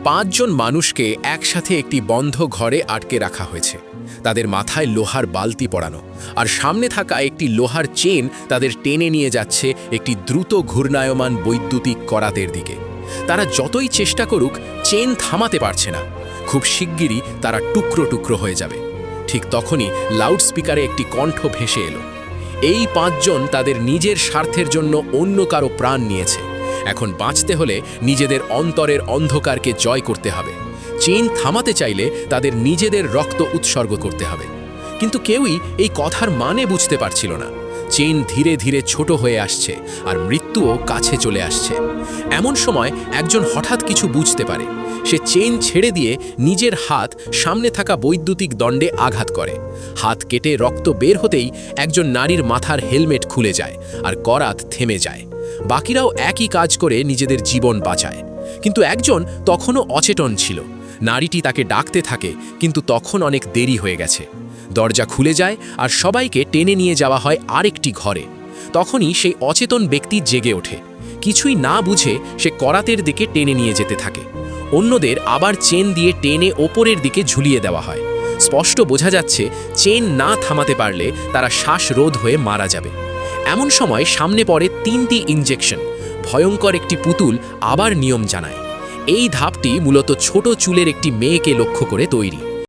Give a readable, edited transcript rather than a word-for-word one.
পাঁচজন মানুষকে একসাথে একটি বন্ধ ঘরে আটকে রাখা হয়েছে। তাদের মাথায় লোহার বালতি পড়ানো, আর সামনে থাকা একটি লোহার চেন তাদের টেনে নিয়ে যাচ্ছে একটি দ্রুত ঘূর্ণায়মান বৈদ্যুতিক করাতের দিকে। তারা যতই চেষ্টা করুক, চেন থামাতে পারছে না। খুব শিগগিরই তারা টুকরো টুকরো হয়ে যাবে। ঠিক তখনই লাউডস্পিকারে একটি কণ্ঠ ভেসে এলো। এই পাঁচজন তাদের নিজের স্বার্থের জন্য অন্য কারো প্রাণ নিয়েছে। এখন বাঁচতে হলে নিজেদের অন্তরের অন্ধকারকে জয় করতে হবে। চেন থামাতে চাইলে তাদের নিজেদের রক্ত উৎসর্গ করতে হবে। কিন্তু কেউই এই কথার মানে বুঝতে পারছিল না। চেন ধীরে ধীরে ছোট হয়ে আসছে, আর মৃত্যুও কাছে চলে আসছে। এমন সময় একজন হঠাৎ কিছু বুঝতে পারে। সে চেন ছেড়ে দিয়ে নিজের হাত সামনে থাকা বৈদ্যুতিক দণ্ডে আঘাত করে। হাত কেটে রক্ত বের হতেই একজন নারীর মাথার হেলমেট খুলে যায়, আর করাত থেমে যায়। বাকিরাও একই কাজ করে নিজেদের জীবন বাঁচায়। কিন্তু একজন তখনও অচেতন ছিল। নারীটি তাকে ডাকতে থাকে, কিন্তু তখন অনেক দেরি হয়ে গেছে। দরজা খুলে যায়, আর সবাইকে টেনে নিয়ে যাওয়া হয় আরেকটি ঘরে। তখনই সেই অচেতন ব্যক্তি জেগে ওঠে। কিছুই না বুঝে সে করাতের দিকে টেনে নিয়ে যেতে থাকে। অন্যদের আবার চেন দিয়ে টেনে ওপরের দিকে ঝুলিয়ে দেওয়া হয়। স্পষ্ট বোঝা যাচ্ছে, চেন না থামাতে পারলে তারা শ্বাসরোধ হয়ে মারা যাবে। এমন সময় সামনে পড়ে 3টি ইনজেকশন। ভয়ঙ্কর একটি পুতুল আবার নিয়ম জানায়। এই ধাপটি মূলত ছোট চুলের একটি মেয়েকে লক্ষ্য করে তৈরি।